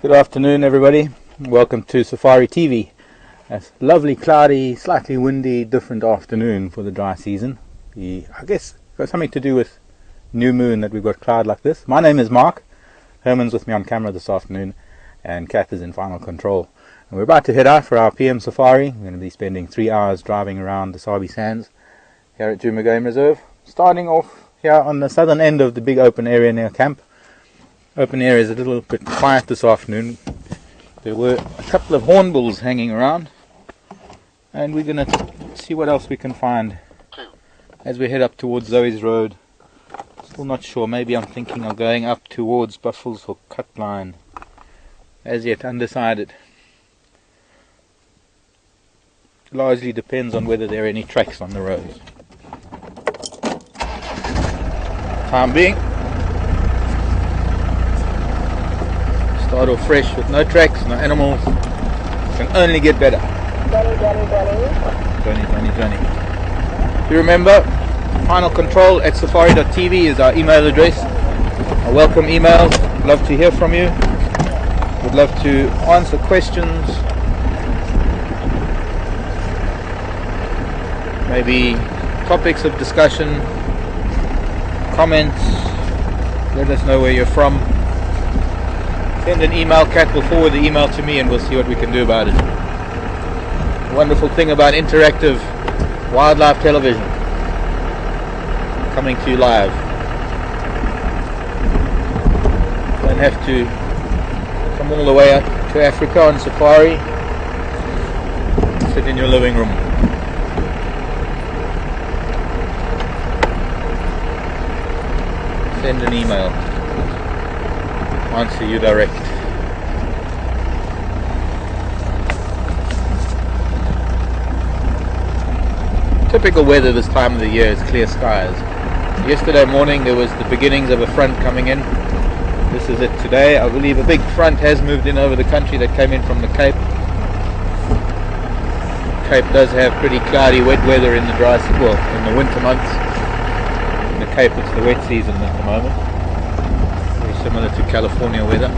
Good afternoon, everybody. Welcome to Safari TV. A lovely, cloudy, slightly windy, different afternoon for the dry season. I guess got something to do with new moon that we've got cloud like this. My name is Mark. Herman's with me on camera this afternoon, and Kath is in final control. And we're about to head out for our PM safari. We're going to be spending 3 hours driving around the Sabi Sands here at Djuma Game Reserve. Starting off here on the southern end of the big open area near camp. Open area is a little bit quiet this afternoon. There were a couple of hornbills hanging around, and we're going to see what else we can find as we head up towards Zoe's Road. Still not sure. Maybe I'm thinking of going up towards Buffels or Cutline. As yet undecided. Largely depends on whether there are any tracks on the roads. Time being, start off fresh with no tracks, no animals. Can only get better. Johnny. Do you remember, final control at safari.tv is our email address. Our welcome emails. Love to hear from you. Would love to answer questions. Maybe topics of discussion. Comments. Let us know where you're from. Send an email. Kat will forward the email to me and we'll see what we can do about it. The wonderful thing about interactive wildlife television, coming to you live. Don't have to come all the way out to Africa on safari. Sit in your living room. Send an email. Answer you direct. Typical weather this time of the year is clear skies. Yesterday morning there was the beginnings of a front coming in. This is it today. I believe a big front has moved in over the country that came in from the Cape. Cape does have pretty cloudy, wet weather in the in the winter months. In the Cape it's the wet season at the moment. Similar to California weather.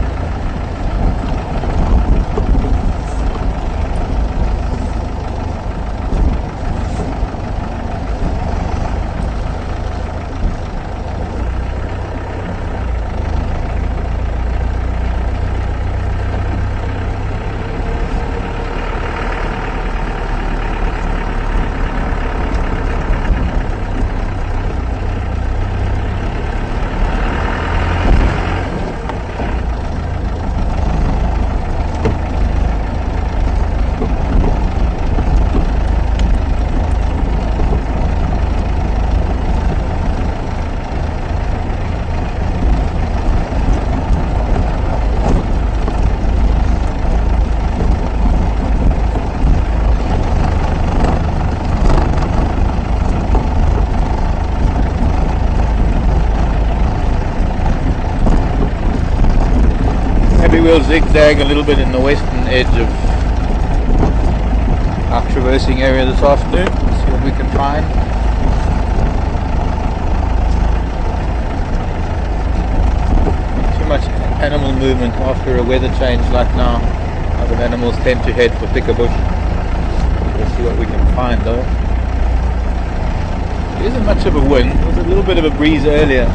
We'll zigzag a little bit in the western edge of our traversing area this afternoon. See what we can find. Too much animal movement after a weather change like now. Other animals tend to head for thicker bush. We'll see what we can find though. There isn't much of a wind. There was a little bit of a breeze earlier.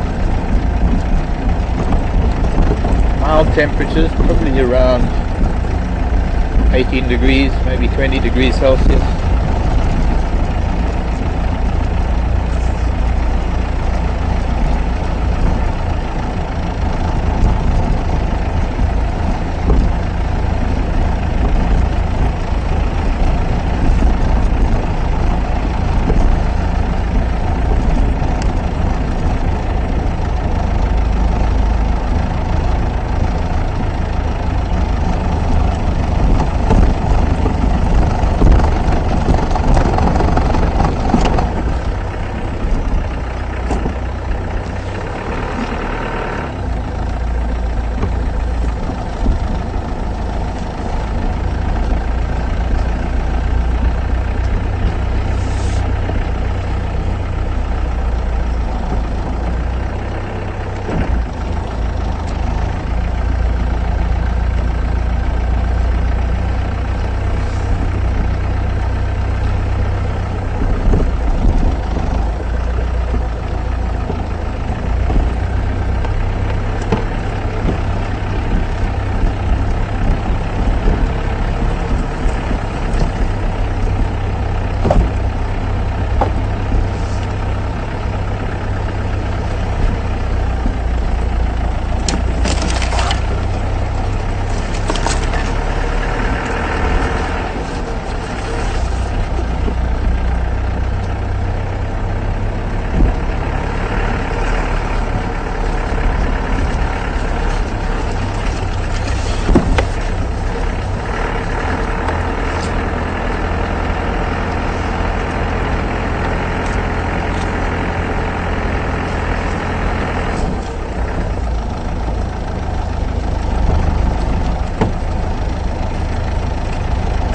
Mild temperatures, probably around 18 degrees, maybe 20 degrees Celsius.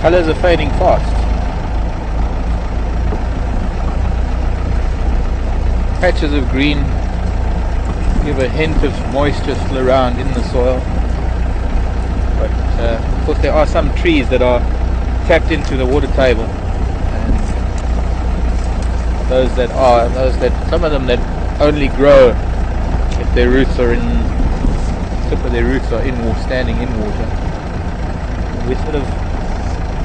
Colours are fading fast. Patches of green give a hint of moisture still around in the soil, but of course there are some trees that are tapped into the water table, and some of them that only grow if their roots are standing in water. We're sort of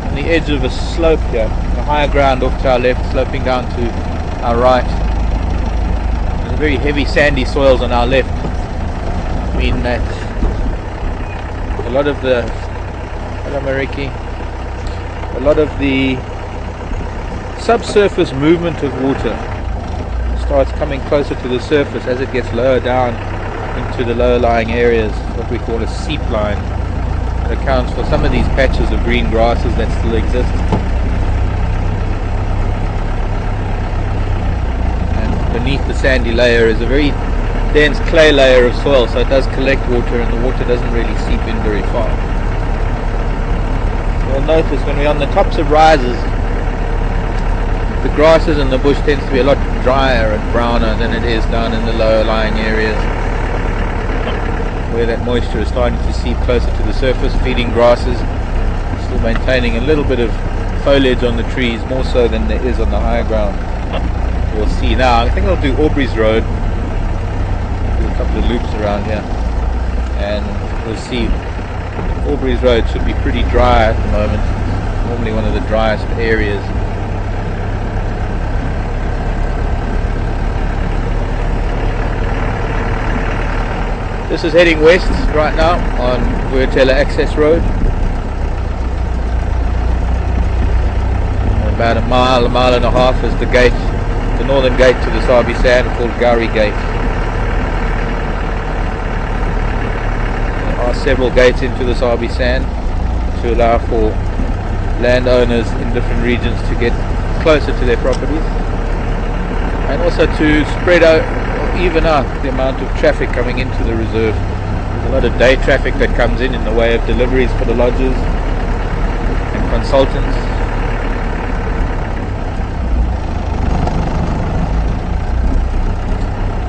on the edge of a slope here, the higher ground off to our left, sloping down to our right. There's very heavy sandy soils on our left, mean that a lot of the subsurface movement of water starts coming closer to the surface as it gets lower down into the lower lying areas, what we call a seep line. It accounts for some of these patches of green grasses that still exist. And beneath the sandy layer is a very dense clay layer of soil, so it does collect water and the water doesn't really seep in very far. You'll notice when we're on the tops of rises, the grasses and the bush tends to be a lot drier and browner than it is down in the lower lying areas, where that moisture is starting to seep closer to the surface, feeding grasses, still maintaining a little bit of foliage on the trees, more so than there is on the higher ground. We'll see now. I think I'll do Aubrey's Road, do a couple of loops around here, and we'll see. Aubrey's Road should be pretty dry at the moment, normally one of the driest areas. This is heading west right now on Wurtela Access Road. About a mile and a half is the gate, the northern gate to the Sabi Sand, called Gowrie Gate. There are several gates into the Sabi Sand to allow for landowners in different regions to get closer to their properties, and also to spread out, even out the amount of traffic coming into the reserve. There's a lot of day traffic that comes in the way of deliveries for the lodges and consultants.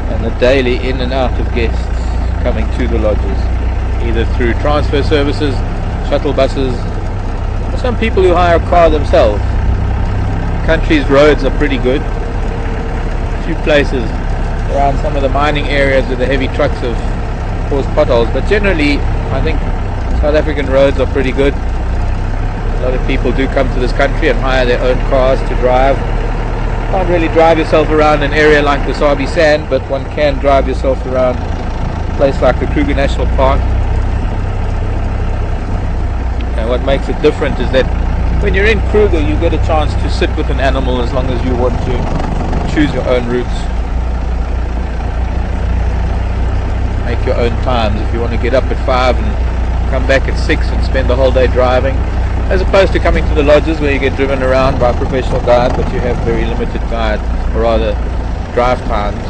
And the daily in and out of guests coming to the lodges, either through transfer services, shuttle buses, or some people who hire a car themselves. Country's roads are pretty good. A few places around some of the mining areas where the heavy trucks have caused potholes, but generally I think South African roads are pretty good. A lot of people do come to this country and hire their own cars to drive. You can't really drive yourself around an area like the Sabi Sand, but one can drive yourself around a place like the Kruger National Park. And what makes it different is that when you're in Kruger you get a chance to sit with an animal as long as you want to, choose your own routes, make your own times. If you want to get up at 5 and come back at 6 and spend the whole day driving, as opposed to coming to the lodges where you get driven around by a professional guide, but you have very limited guide, or rather drive times.